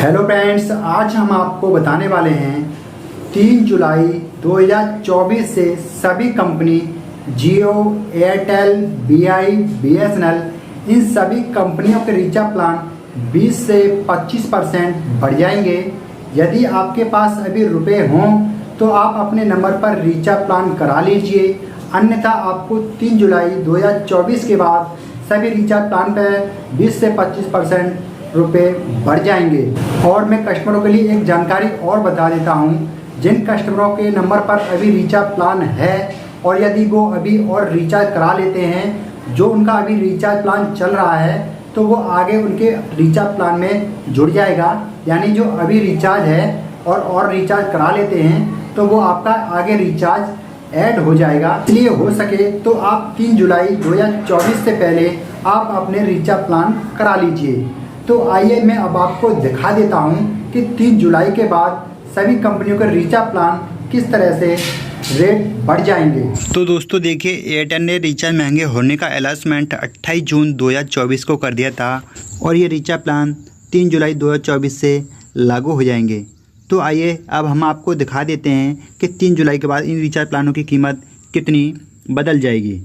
Hello friends, आज हम आपको बताने वाले हैं 3 जुलाई 2024 से सभी कंपनी जियो, एयरटेल, बीआई, बीएसएनएल इन सभी कंपनियों के रिचार्ज प्लान 20 से 25% बढ़ जाएंगे। यदि आपके पास अभी रुपए हों तो आप अपने नंबर पर रिचार्ज प्लान करा लीजिए, अन्यथा आपको 3 जुलाई 2024 के बाद सभी रिचार्ज प्लान पर 20 से 25% रुपए बढ़ जाएंगे। और मैं कस्टमरों के लिए एक जानकारी और बता देता हूं, जिन कस्टमरों के नंबर पर अभी रिचार्ज प्लान है और यदि वो अभी और रिचार्ज करा लेते हैं, जो उनका अभी रिचार्ज प्लान चल रहा है तो वो आगे उनके रिचार्ज प्लान में जुड़ जाएगा। यानी जो अभी रिचार्ज है और रिचार्ज करा लेते हैं तो वो आपका आगे रिचार्ज ऐड हो जाएगा। इसलिए हो सके तो आप 3 जुलाई 2024 से पहले आप अपने रिचार्ज प्लान करा लीजिए। तो आइए मैं अब आपको दिखा देता हूं कि 3 जुलाई के बाद सभी कंपनियों के रिचार्ज प्लान किस तरह से रेट बढ़ जाएंगे। तो दोस्तों देखिए, एयरटेल ने रिचार्ज महंगे होने का अनाउंसमेंट 28 जून 2024 को कर दिया था और ये रिचार्ज प्लान 3 जुलाई 2024 से लागू हो जाएंगे। तो आइए अब हम आपको दिखा देते हैं कि 3 जुलाई के बाद इन रिचार्ज प्लानों की कीमत कितनी बदल जाएगी।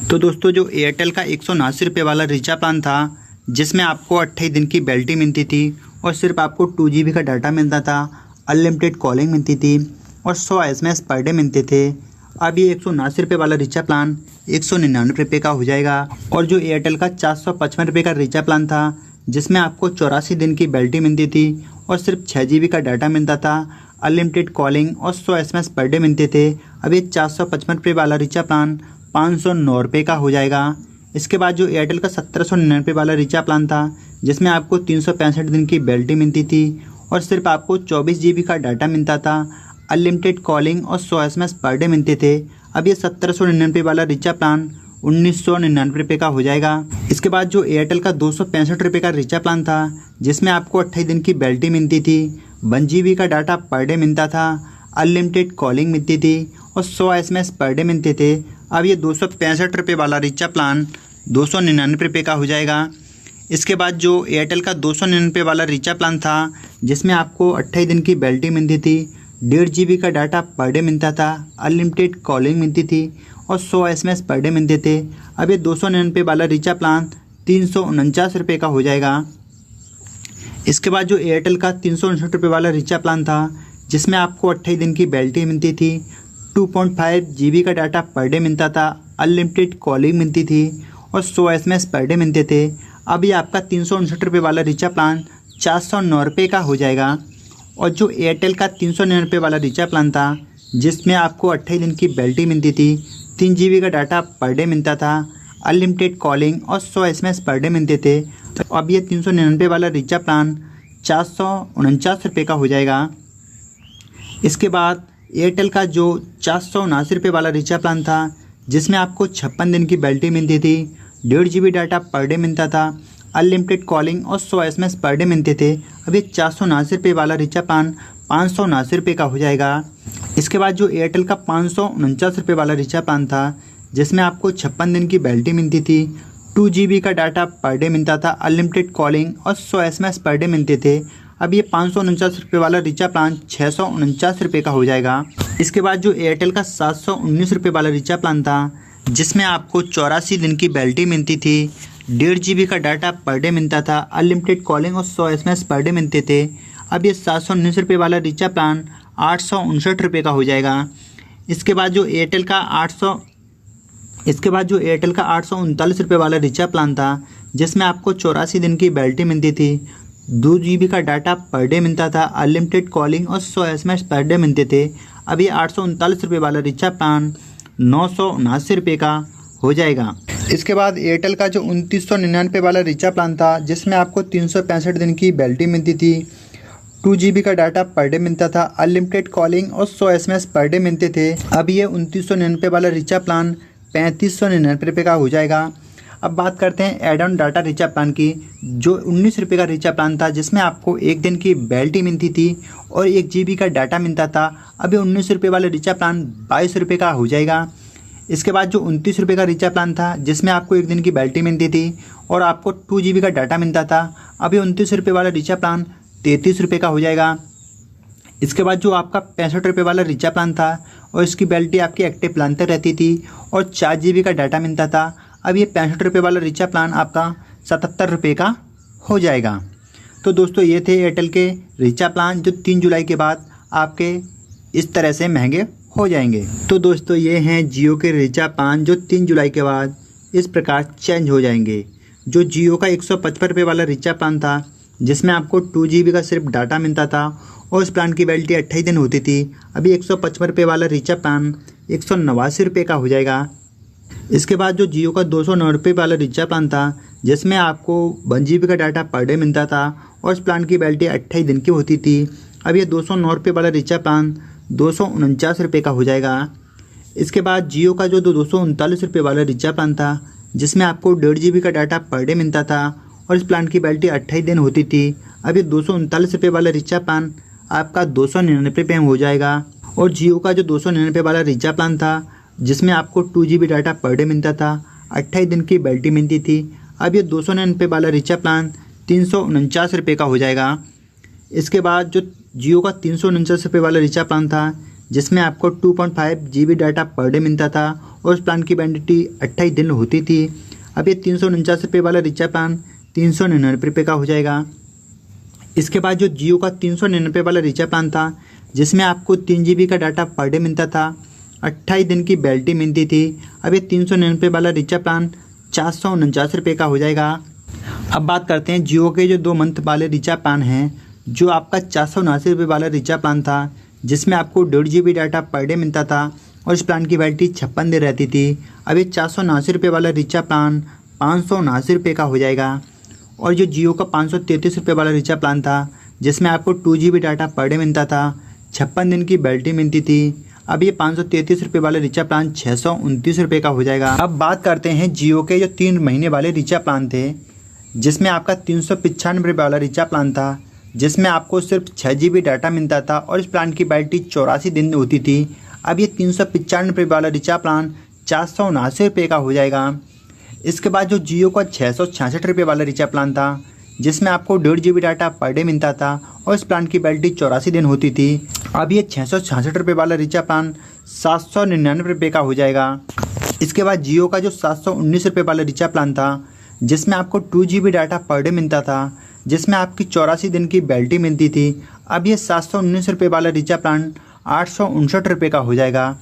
तो दोस्तों, जो एयरटेल का 179 रुपये वाला रिचार्ज प्लान था, जिसमें आपको 28 दिन की वैलिडिटी मिलती थी और सिर्फ आपको 2 GB का डाटा मिलता था, अनलिमिटेड कॉलिंग मिलती थी और 100 SMS पर डे मिलते थे। अब ये 179 रुपये वाला रिचार्ज प्लान 199 रुपये का हो जाएगा। और जो एयरटेल का 455 रुपये का रिचार्ज प्लान था, जिसमें आपको 84 दिन की वैलिडिटी मिलती थी और सिर्फ 6 GB का डाटा मिलता था, अनलिमिटेड कॉलिंग और 100 SMS पर डे मिलते थे, अब ये 455 रुपये वाला रिचार्ज प्लान 509 रुपये का हो जाएगा। इसके बाद जो एयरटेल का 1799 वाला रिचार्ज प्लान था, जिसमें आपको 365 दिन की वैलिडिटी मिलती थी और सिर्फ आपको 24 GB का डाटा मिलता था, अनलिमिटेड कॉलिंग और 100 SMS पर डे मिलते थे, अब ये 1799 वाला रिचार्ज प्लान 1999 रुपये का हो जाएगा। इसके बाद जो एयरटेल का 265 रुपये का रिचार्ज प्लान था, जिसमें आपको 28 दिन की वैलिडिटी मिलती थी, 1 GB का डाटा पर डे मिलता था, अनलिमिटेड कॉलिंग मिलती थी और 100 SMS पर डे मिलते थे, अब ये 265 रुपये वाला रिचार्ज प्लान 299 रुपये का हो जाएगा। इसके बाद जो एयरटेल का 299 वाला रिचार्ज प्लान था, जिसमें आपको 28 दिन की वैलिडिटी मिलती थी, 1.5 GB का डाटा पर डे मिलता था, अनलिमिटेड कॉलिंग मिलती थी और 100 SMS पर डे मिलते थे, अब ये 299 वाला रिचार्ज प्लान 349 रुपये का हो जाएगा। इसके बाद जो एयरटेल का 359 रुपये वाला रिचार्ज प्लान था, जिसमें आपको 28 दिन की वैलिडिटी मिलती थी, 2.5 GB का डाटा पर डे मिलता था, अनलिमिटेड कॉलिंग मिलती थी और 100 SMS पर डे मिलते थे, अब ये आपका 359 रुपये वाला रिचार्ज प्लान 409 रुपये का हो जाएगा। और जो एयरटेल का 399 वाला रिचार्ज प्लान था, जिसमें आपको 28 दिन की वैलिडिटी मिलती थी, 3 GB का डाटा पर डे मिलता था, अनलिमिटेड कॉलिंग और 100 SMS पर डे मिलते थे, तो अब ये 399 वाला रिचार्ज प्लान 449 रुपये का हो जाएगा। इसके बाद एयरटेल का जो 479 रुपये वाला रिचार्ज प्लान था, जिसमें आपको 56 दिन की वैलिडिटी मिलती थी, 1.5 GB डाटा पर डे मिलता था, अनलिमिटेड कॉलिंग और 100 SMS पर डे मिलते थे, अब ये 479 रुपये वाला रिचार्ज प्लान 579 रुपये का हो जाएगा। इसके बाद जो एयरटेल का 549 रुपये वाला रिचार्ज प्लान था, जिसमें आपको 56 दिन की वैलिडिटी मिलती थी, 2 GB का डाटा पर डे मिलता था, अनलिमिटेड कॉलिंग और 100 SMS पर डे मिलते थे, अब ये 549 रुपये वाला रिचार्ज प्लान 649 रुपये का हो जाएगा। इसके बाद जो एयरटेल का 719 रुपये वाला रिचार्ज प्लान था, जिसमें आपको 84 दिन की वैलिडिटी मिलती थी, 1.5 GB का डाटा पर डे मिलता था, अनलिमिटेड कॉलिंग और 100 SMS पर डे मिलते थे, अब ये 719 रुपये वाला रिचार्ज प्लान 859 रुपये का हो जाएगा। इसके बाद जो एयरटेल का 839 रुपये वाला रिचार्ज प्लान था, जिसमें आपको 84 दिन की वैलिडिटी मिलती थी, 2 GB का डाटा पर डे मिलता था, अनलिमिटेड कॉलिंग और 100 SMS पर डे मिलते थे, अब ये 839 रुपये वाला रिचार्ज प्लान 979 रुपये का हो जाएगा। इसके बाद एयरटेल का जो 2999 वाला रिचार्ज प्लान था, जिसमें आपको 365 दिन की वैलिडिटी मिलती थी, 2 GB का डाटा पर डे मिलता था, अनलिमिटेड कॉलिंग और 100 SMS पर डे मिलते थे, अब ये 2999 वाला रिचार्ज प्लान 3599 रुपये का हो जाएगा। अब बात करते हैं add on data recharge plan की, जो 19 रुपये का रिचार्ज प्लान था, जिसमें आपको 1 दिन की वैलिडिटी मिलती थी और 1 GB का डाटा मिलता था, अभी 19 रुपये वाला रिचार्ज प्लान 22 रुपये का हो जाएगा। इसके बाद जो 29 रुपये का रिचार्ज प्लान था, जिसमें आपको 1 दिन की वैलिडिटी मिलती थी और आपको 2 GB का डाटा मिलता था, अब ये 29 रुपये वाला रिचार्ज प्लान 33 रुपये का हो जाएगा। इसके बाद जो आपका 65 रुपये वाला रिचार्ज प्लान था और इसकी वैलिडिटी आपकी एक्टिव प्लान तक रहती थी और 4 GB का डाटा मिलता था, अब ये 65 रुपये वाला रिचार्ज प्लान आपका 77 रुपये का हो जाएगा। तो दोस्तों ये थे एयरटेल के रिचार्ज प्लान जो 3 जुलाई के बाद आपके इस तरह से महंगे हो जाएंगे। तो दोस्तों ये हैं जियो के रिचार्ज प्लान जो 3 जुलाई के बाद इस प्रकार चेंज हो जाएंगे। जो जियो का 155 रुपये वाला रिचार्ज प्लान था जिसमें आपको 2 GB का सिर्फ डाटा मिलता था और इस प्लान की वैलिडिटी 28 दिन होती थी, अभी 155 रुपये वाला रिचार्ज प्लान 189 रुपये का हो जाएगा। इसके बाद जो जियो का 209 रुपये वाला रिचार्ज प्लान था जिसमें आपको 1 GB का डाटा पर डे मिलता था और इस प्लान की वैलिडिटी 28 दिन की होती थी, अब ये 209 रुपये वाला रिचार्ज प्लान 249 रुपये का हो जाएगा। इसके बाद जियो का जो 239 रुपये वाला रिचार्ज प्लान था जिसमें आपको 1.5 GB का डाटा पर डे मिलता था और इस प्लान की वैलिडिटी 28 दिन होती थी, अब ये 239 रुपये वाला रिचार्ज प्लान आपका 299 रुपये में हो जाएगा। और जियो का जो 299 वाला रिचार्ज प्लान था जिसमें आपको 2 GB डाटा पर डे मिलता था, 28 दिन की वैलिडिटी मिलती थी, अब ये 299 वाला रिचार्ज प्लान 349 रुपये का हो जाएगा। इसके बाद जो जियो का 349 रुपये वाला रिचार्ज प्लान था जिसमें आपको 2.5 GB डाटा पर डे मिलता था और उस प्लान की वैलिडिटी 28 दिन होती थी, अब ये 349 रुपये वाला रिचार्ज प्लान 399 रुपये का हो जाएगा। इसके बाद जो जियो का 399 वाला रिचार्ज प्लान था जिसमें आपको 3 GB का डाटा पर डे मिलता था, 28 दिन की वैलिडिटी मिलती थी, अब ये 399 वाला रिचार्ज प्लान 449 रुपये का हो जाएगा। अब बात करते हैं जियो के जो 2 मंथ वाले रिचार्ज प्लान हैं। जो आपका 479 रुपये वाला रिचार्ज प्लान था जिसमें आपको 1.5 GB डाटा पर डे मिलता था और इस प्लान की वैलिडिटी 56 दिन रहती थी, अब ये 479 रुपये वाला रिचार्ज प्लान 579 रुपये का हो जाएगा। और जो जियो का 533 रुपये वाला रिचार्ज प्लान था जिसमें आपको 2 GB डाटा पर डे मिलता था, 56 दिन की वैलिडिटी मिलती थी, अब ये 533 रुपये वाला रिचार्ज प्लान 629 रुपये का हो जाएगा। अब बात करते हैं जियो के जो 3 महीने वाले रिचार्ज प्लान थे जिसमें आपका 395 रुपये वाला रिचार्ज प्लान था जिसमें आपको सिर्फ 6 GB डाटा मिलता था और इस प्लान की वैलिडिटी 84 दिन होती थी, अब ये 395 रुपये वाला रिचार्ज प्लान 479 रुपये का हो जाएगा। इसके बाद जो जियो का 666 रुपये वाला रिचार्ज प्लान था जिसमें आपको 1.5 GB डाटा पर डे मिलता था और इस प्लान की वैलिडिटी 84 दिन होती थी, अब ये 666 रुपये वाला रिचार्ज प्लान 799 रुपये का हो जाएगा। इसके बाद जियो का जो 719 रुपये वाला रिचार्ज प्लान था जिसमें आपको 2 GB डाटा पर डे मिलता था जिसमें आपकी 84 दिन की वैलिडिटी मिलती थी, अब ये 719 रुपये वाला रिचार्ज प्लान 859 रुपये का हो जाएगा।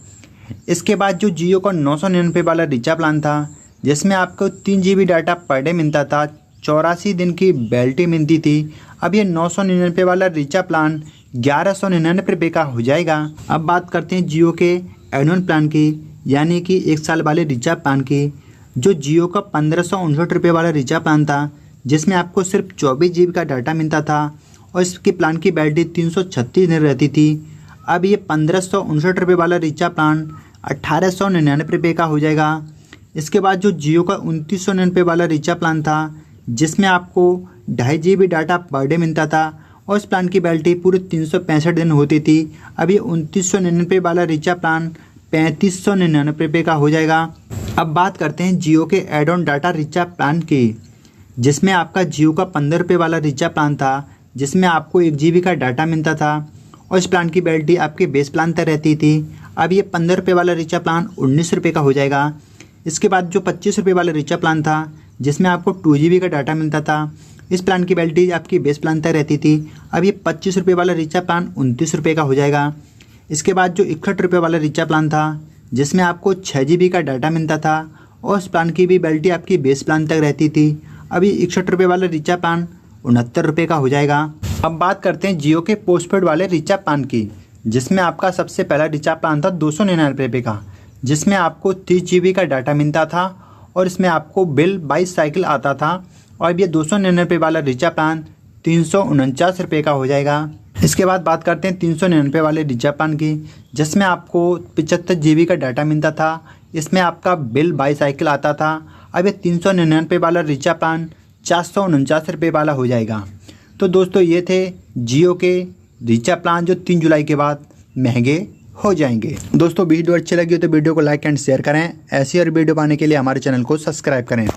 इसके बाद जो जियो का 999 वाला रिचार्ज प्लान था जिसमें आपको 3 GB डाटा पर डे मिलता था, 84 दिन की वैलिडिटी मिलती थी, अब ये 999 वाला रिचार्ज प्लान 1199 रुपये का हो जाएगा। अब बात करते हैं जियो के एनुअल प्लान की यानी कि 1 साल वाले रिचार्ज प्लान की। जो जियो का 1559 रुपये वाला रिचार्ज प्लान था जिसमें आपको सिर्फ 24 GB का डाटा मिलता था और इसके प्लान की वैलिडिटी 336 दिन रहती थी, अब ये 1559 रुपये वाला रिचार्ज प्लान 1899 रुपये का हो जाएगा। इसके बाद जो जियो का 2999 वाला रिचार्ज प्लान था जिसमें आपको 2.5 GB डाटा पर डे मिलता था और इस प्लान की वैलिडिटी पूरे 365 दिन होती थी, अब ये 2999 वाला रिचार्ज प्लान 3599 रुपये का हो जाएगा। अब बात करते हैं जियो के add on data recharge plan की जिसमें आपका जियो का 15 रुपये वाला रिचार्ज प्लान था जिसमें आपको 1 GB का डाटा मिलता था और इस प्लान की वैलिडिटी आपके बेस प्लान तक रहती थी, अब ये 15 रुपये वाला रिचार्ज प्लान 19 रुपये का हो जाएगा। इसके बाद जो 25 रुपये वाला रिचार्ज प्लान था जिसमें आपको 2 GB का डाटा मिलता था, इस प्लान की वैलिडिटी आपकी बेस प्लान तक रहती थी, अब ये 25 रुपये वाला रिचार्ज प्लान 29 रुपये का हो जाएगा। इसके बाद जो 61 रुपये वाला रिचार्ज प्लान था जिसमें आपको 6 GB का डाटा मिलता था और इस प्लान की भी वैलिडिटी आपकी बेस प्लान तक रहती थी, अभी 61 रुपये वाला रिचार्ज प्लान 69 रुपये का हो जाएगा। अब बात करते हैं जियो के पोस्टपेड वाले रिचार्ज प्लान की जिसमें आपका सबसे पहला रिचार्ज प्लान था 299 रुपये का जिसमें आपको 30 GB का डाटा मिलता था और इसमें आपको बिल 22 साइकिल आता था और अब ये 299 रुपये वाला रिचार्ज प्लान 349 रुपये का हो जाएगा। इसके बाद बात करते हैं 399 वाले रिचार्ज प्लान की जिसमें आपको 75 GB का डाटा मिलता था, इसमें आपका बिल 22 साइकिल आता था, अब ये 399 वाला रिचार्ज प्लान 449 रुपये वाला हो जाएगा। तो दोस्तों ये थे जियो के रिचार्ज प्लान जो 3 जुलाई के बाद महंगे हो जाएंगे। दोस्तों वीडियो अच्छी लगी हो तो वीडियो को लाइक एंड शेयर करें, ऐसी और वीडियो पाने के लिए हमारे चैनल को सब्सक्राइब करें।